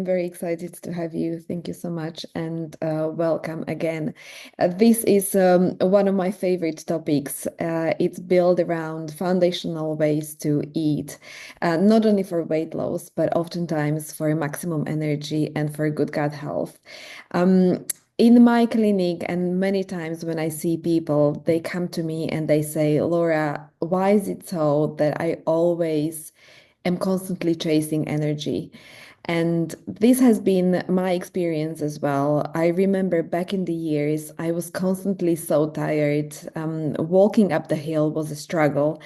I'm very excited to have you. Thank you so much and welcome again. This is one of my favorite topics. It's built around foundational ways to eat, not only for weight loss, but oftentimes for maximum energy and for good gut health. Um, in my clinic, and many times when I see people, they come to me and they say, Laura, why is it so that I always am constantly chasing energy? And this has been my experience as well. I remember back in the years, I was constantly so tired. Walking up the hill was a struggle,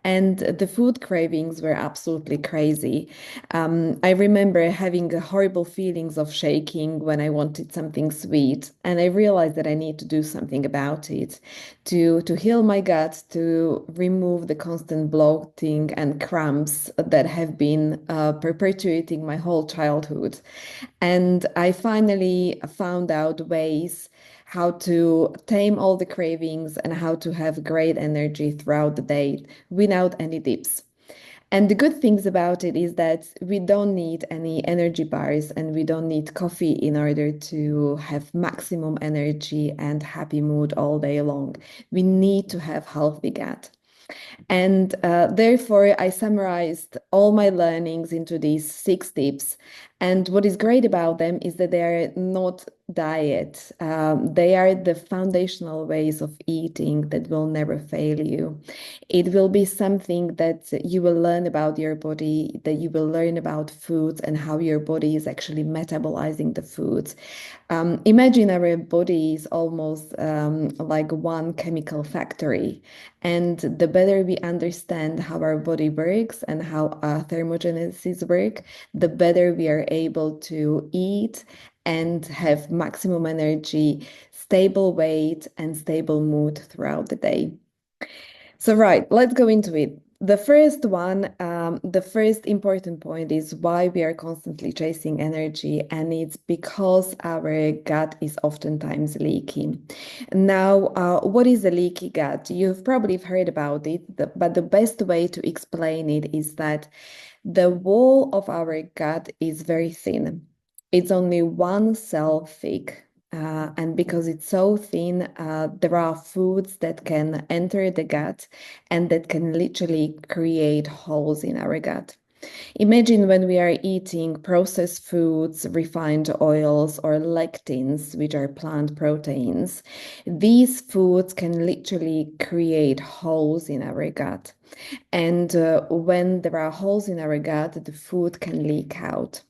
and the food cravings were absolutely crazy. I remember having horrible feelings of shaking when I wanted something sweet, and I realized that I need to do something about it to heal my gut, to remove the constant bloating and cramps that have been perpetuating my whole childhood. And I finally found out ways how to tame all the cravings and how to have great energy throughout the day without any dips. And the good things about it is that we don't need any energy bars and we don't need coffee in order to have maximum energy and happy mood all day long. We need to have healthy gut. And therefore, I summarized all my learnings into these 6 tips. And what is great about them is that they are not diet. They are the foundational ways of eating that will never fail you. It will be something that you will learn about your body, that you will learn about foods and how your body is actually metabolizing the foods. Imagine our body is almost like one chemical factory. And the better we understand how our body works and how thermogenesis work, the better we are able to eat and have maximum energy, stable weight, and stable mood throughout the day. So, right, let's go into it. The first important point is why we are constantly chasing energy, and it's because our gut is oftentimes leaky. Now, what is a leaky gut? You've probably heard about it, but the best way to explain it is that the wall of our gut is very thin. It's only one cell thick. And because it's so thin, there are foods that can enter the gut and that can literally create holes in our gut. Imagine when we are eating processed foods, refined oils, or lectins, which are plant proteins. These foods can literally create holes in our gut. And when there are holes in our gut, the food can leak out.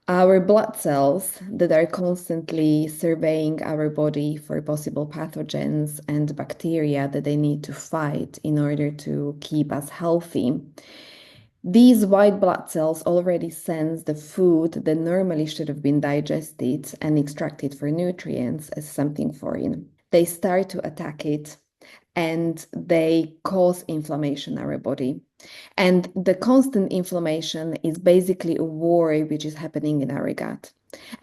Our blood cells that are constantly surveying our body for possible pathogens and bacteria that they need to fight in order to keep us healthy. These white blood cells already sense the food that normally should have been digested and extracted for nutrients as something foreign. They start to attack it and they cause inflammation in our body. And the constant inflammation is basically a war which is happening in our gut.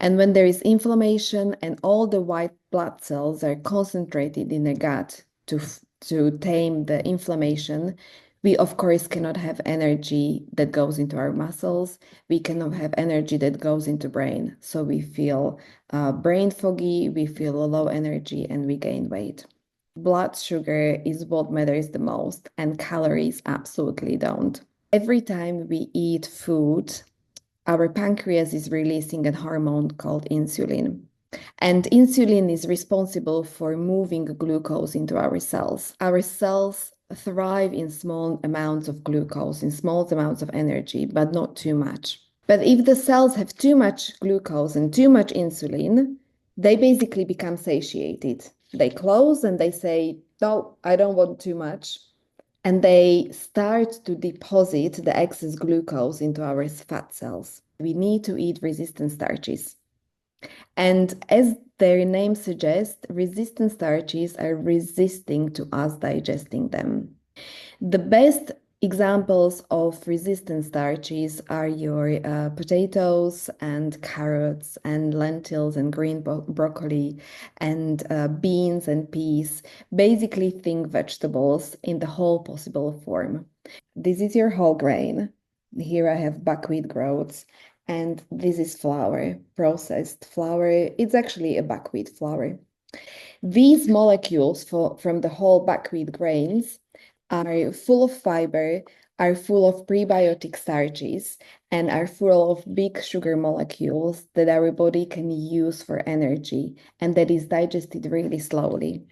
And when there is inflammation and all the white blood cells are concentrated in the gut to tame the inflammation, we of course cannot have energy that goes into our muscles. We cannot have energy that goes into brain. So we feel brain foggy, we feel low energy, and we gain weight. Blood sugar is what matters the most, and calories absolutely don't. Every time we eat food, our pancreas is releasing a hormone called insulin. And insulin is responsible for moving glucose into our cells. Our cells thrive in small amounts of glucose, in small amounts of energy, but not too much. But if the cells have too much glucose and too much insulin, they basically become satiated. They close and they say, no, I don't want too much. And they start to deposit the excess glucose into our fat cells. We need to eat resistant starches. And as their name suggests, resistant starches are resisting to us digesting them. The best examples of resistant starches are your potatoes and carrots and lentils and green broccoli and beans and peas. Basically, think vegetables in the whole possible form. This is your whole grain. Here I have buckwheat groats. and this is flour, processed flour. It's actually a buckwheat flour. These molecules from the whole buckwheat grains are full of fiber, are full of prebiotic starches, and are full of big sugar molecules that our body can use for energy and that is digested really slowly.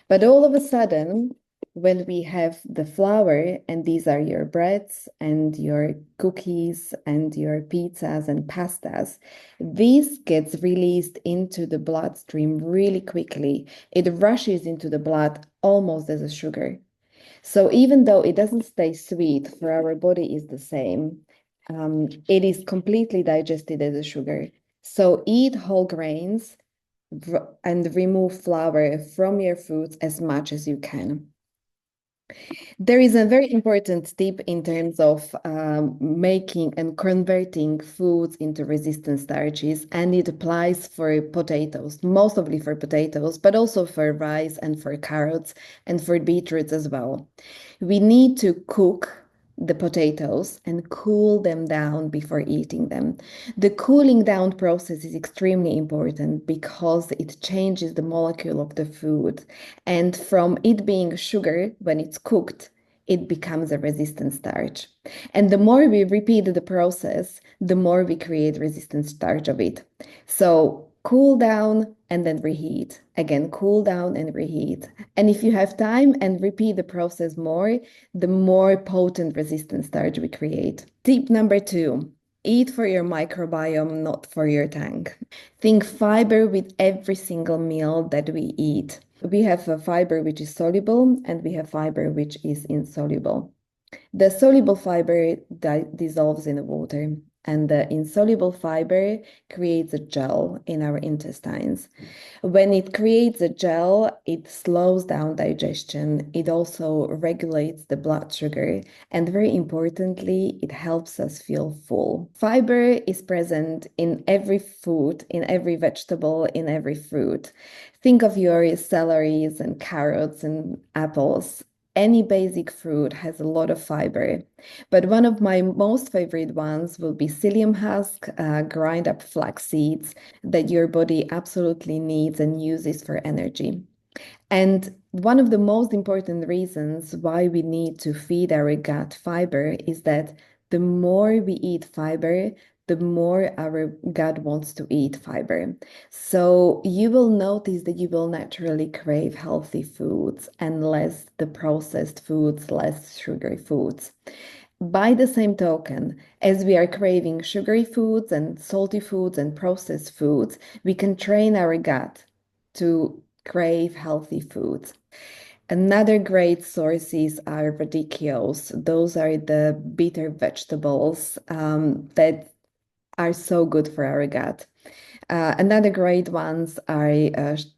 But all of a sudden, when we have the flour, and these are your breads and your cookies and your pizzas and pastas, this gets released into the bloodstream really quickly. It rushes into the blood almost as a sugar. So even though it doesn't stay sweet, for our body is the same, it is completely digested as a sugar. So eat whole grains and remove flour from your foods as much as you can. There is a very important tip in terms of making and converting foods into resistant starches, and it applies for potatoes, mostly for potatoes, but also for rice and for carrots and for beetroots as well. We need to cook the potatoes and cool them down before eating them. The cooling down process is extremely important because it changes the molecule of the food. And from it being sugar, when it's cooked, it becomes a resistant starch. And the more we repeat the process, the more we create resistant starch of it. So cool down and then reheat. Again, cool down and reheat. And if you have time and repeat the process more, the more potent resistant starch we create. Tip number 2, eat for your microbiome, not for your tank. Think fiber with every single meal that we eat. We have a fiber which is soluble and we have fiber which is insoluble. The soluble fiber dissolves in the water, and the insoluble fiber creates a gel in our intestines. When it creates a gel, it slows down digestion. It also regulates the blood sugar, and very importantly, it helps us feel full. Fiber is present in every food, in every vegetable, in every fruit. Think of your celeries and carrots and apples. Any basic fruit has a lot of fiber, but one of my most favorite ones will be psyllium husk, grind up flax seeds that your body absolutely needs and uses for energy. And one of the most important reasons why we need to feed our gut fiber is that the more we eat fiber, the more our gut wants to eat fiber. So you will notice that you will naturally crave healthy foods and less the processed foods, less sugary foods. By the same token, as we are craving sugary foods and salty foods and processed foods, we can train our gut to crave healthy foods. Another great sources are radicchios. Those are the bitter vegetables that are so good for our gut. Another great ones are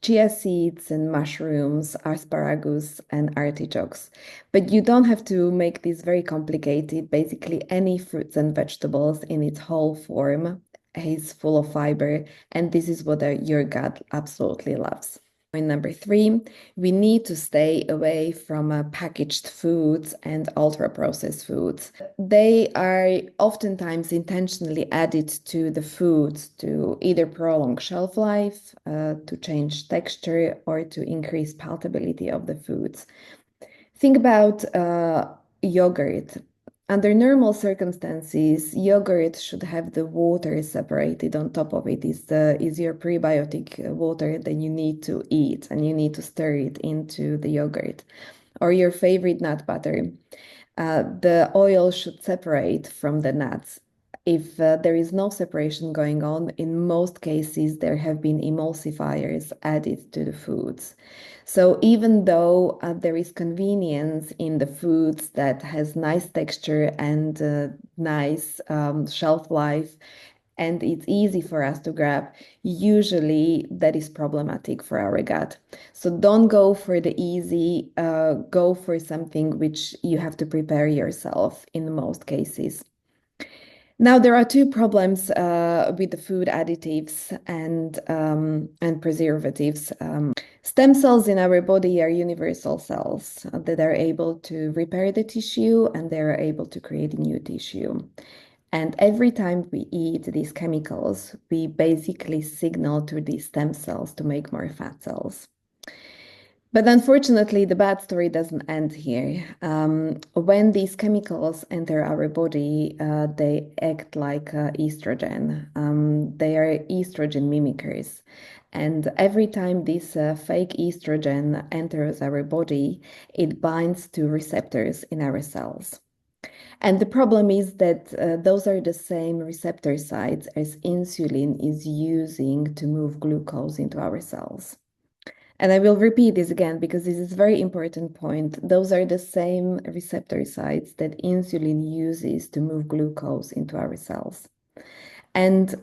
chia seeds and mushrooms, asparagus and artichokes. But you don't have to make this very complicated. Basically, any fruits and vegetables in its whole form is full of fiber, and this is what your gut absolutely loves. Point number 3, we need to stay away from packaged foods and ultra-processed foods. They are oftentimes intentionally added to the food to either prolong shelf life, to change texture, or to increase palatability of the foods. Think about yogurt. Under normal circumstances, yogurt should have the water separated on top of it. Is your prebiotic water that you need to eat and you need to stir it into the yogurt. Or your favorite nut butter. The oil should separate from the nuts. If there is no separation going on, in most cases, there have been emulsifiers added to the foods. So even though there is convenience in the foods that has nice texture and nice shelf life, and it's easy for us to grab, usually that is problematic for our gut. So don't go for the easy, go for something which you have to prepare yourself in most cases. Now, there are two problems with the food additives and preservatives. Stem cells in our body are universal cells that are able to repair the tissue and they are able to create new tissue. And every time we eat these chemicals, we basically signal to these stem cells to make more fat cells. But unfortunately, the bad story doesn't end here. When these chemicals enter our body, they act like estrogen. They are estrogen mimickers. And every time this fake estrogen enters our body, it binds to receptors in our cells. And the problem is that those are the same receptor sites as insulin is using to move glucose into our cells. And I will repeat this again because this is a very important point. Those are the same receptor sites that insulin uses to move glucose into our cells. And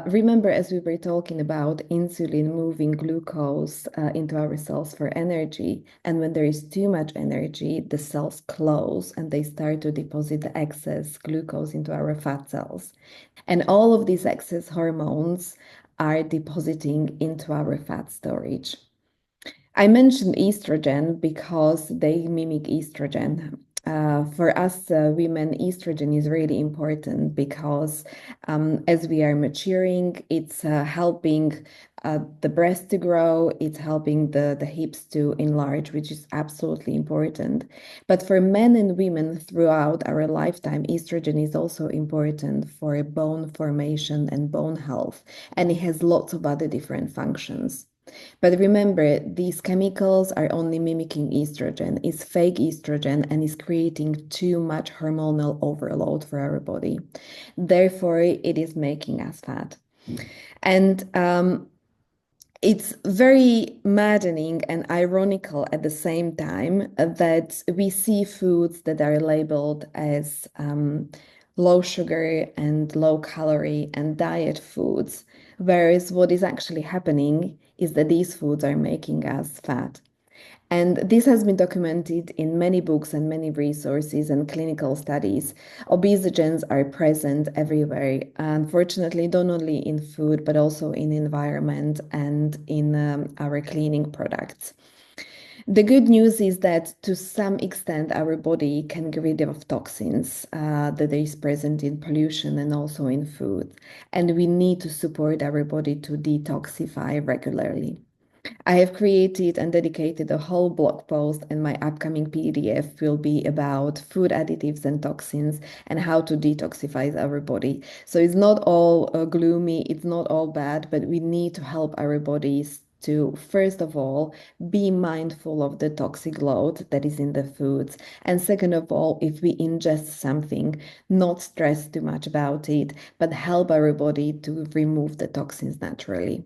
remember, as we were talking about insulin moving glucose into our cells for energy, and when there is too much energy, the cells close and they start to deposit the excess glucose into our fat cells. And all of these excess hormones are depositing into our fat storage. I mentioned estrogen because they mimic estrogen. For us women, estrogen is really important because as we are maturing, it's helping the breast to grow, it's helping the hips to enlarge, which is absolutely important. But for men and women throughout our lifetime, estrogen is also important for bone formation and bone health, and it has lots of other different functions. But remember, these chemicals are only mimicking estrogen. It's fake estrogen and is creating too much hormonal overload for our body. Therefore, it is making us fat. And it's very maddening and ironical at the same time that we see foods that are labeled as low sugar and low calorie and diet foods, whereas what is actually happening is that these foods are making us fat. And this has been documented in many books and many resources and clinical studies. Obesogens are present everywhere, unfortunately, not only in food, but also in environment and in our cleaning products. The good news is that to some extent, our body can get rid of toxins that is present in pollution and also in food. And we need to support our body to detoxify regularly. I have created and dedicated a whole blog post, and my upcoming PDF will be about food additives and toxins and how to detoxify our body. So it's not all gloomy, it's not all bad, but we need to help our bodies to, first of all, be mindful of the toxic load that is in the foods. And second of all, if we ingest something, not stress too much about it, but help our body to remove the toxins naturally.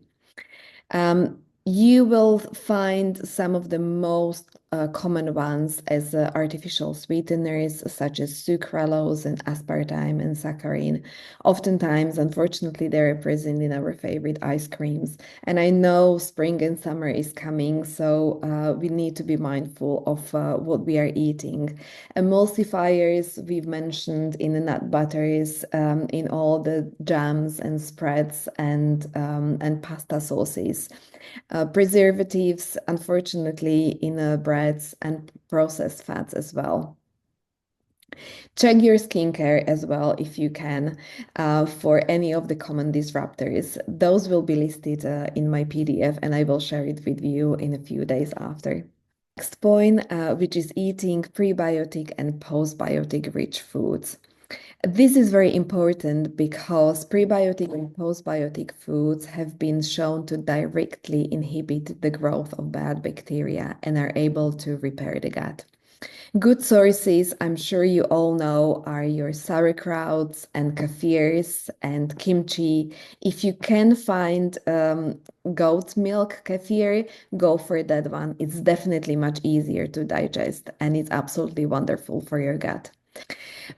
You will find some of the most common ones as artificial sweeteners, such as sucralose and aspartame and saccharin. Oftentimes, unfortunately, they're present in our favorite ice creams. And I know spring and summer is coming, so we need to be mindful of what we are eating. Emulsifiers, we've mentioned in the nut butters, in all the jams and spreads and pasta sauces. Preservatives, unfortunately, in breads and processed fats as well. Check your skincare as well if you can for any of the common disruptors. Those will be listed in my PDF and I will share it with you in a few days after. Next point, which is eating prebiotic and postbiotic rich foods. This is very important because prebiotic and postbiotic foods have been shown to directly inhibit the growth of bad bacteria and are able to repair the gut. Good sources, I'm sure you all know, are your sauerkrauts and kefirs and kimchi. If you can find goat milk kefir, go for that one. It's definitely much easier to digest and it's absolutely wonderful for your gut.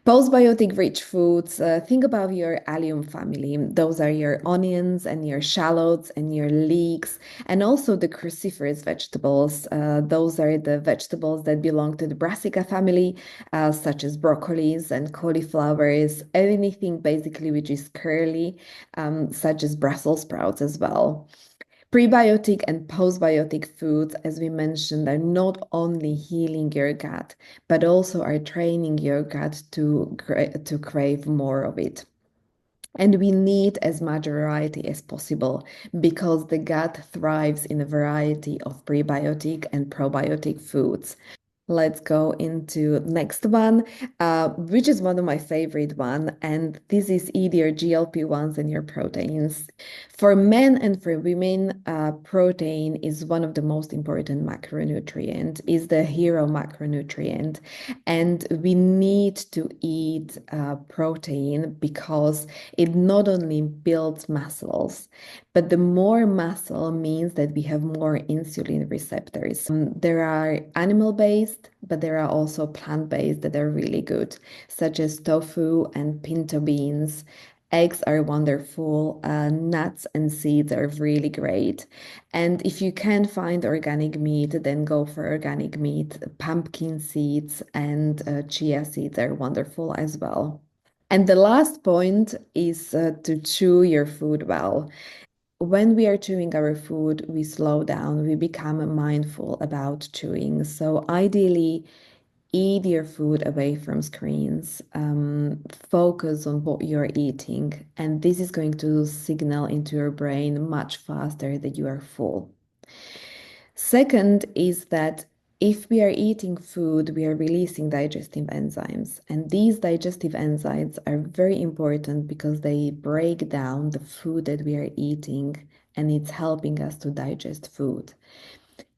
Postbiotic rich foods, think about your allium family. Those are your onions and your shallots and your leeks, and also the cruciferous vegetables. Those are the vegetables that belong to the brassica family, such as broccolis and cauliflowers, anything basically which is curly, such as Brussels sprouts as well. Prebiotic and postbiotic foods, as we mentioned, are not only healing your gut, but also are training your gut to crave more of it. And we need as much variety as possible because the gut thrives in a variety of prebiotic and probiotic foods. Let's go into next one, which is one of my favorite one, and this is eat your GLP-1s and your proteins. For men and for women, protein is one of the most important macronutrient, is the hero macronutrient, and we need to eat protein because it not only builds muscles, but the more muscle means that we have more insulin receptors. There are animal-based, but there are also plant-based that are really good, such as tofu and pinto beans. Eggs are wonderful. Nuts and seeds are really great. And if you can find organic meat, then go for organic meat. Pumpkin seeds and chia seeds are wonderful as well. And the last point is to chew your food well. When we are chewing our food, we slow down, we become mindful about chewing. So ideally, eat your food away from screens. Focus on what you're eating, and this is going to signal into your brain much faster that you are full. Second is that if we are eating food, we are releasing digestive enzymes. And these digestive enzymes are very important because they break down the food that we are eating and it's helping us to digest food.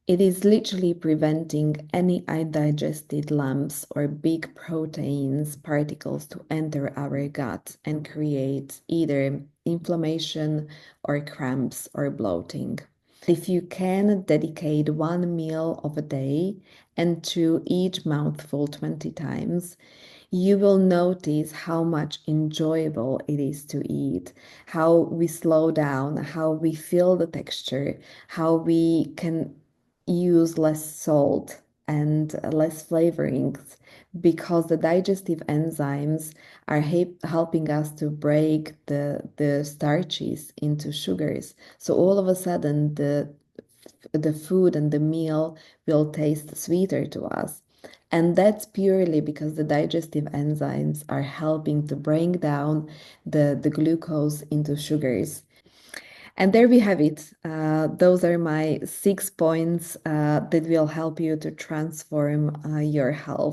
It is literally preventing any undigested lumps or big proteins particles to enter our gut and create either inflammation or cramps or bloating. If you can dedicate one meal of a day and chew each mouthful 20 times, you will notice how much enjoyable it is to eat, how we slow down, how we feel the texture, how we can use less salt and less flavorings because the digestive enzymes are helping us to break the starches into sugars. So all of a sudden, the food and the meal will taste sweeter to us. And that's purely because the digestive enzymes are helping to break down the glucose into sugars. And there we have it. Those are my 6 points that will help you to transform your health.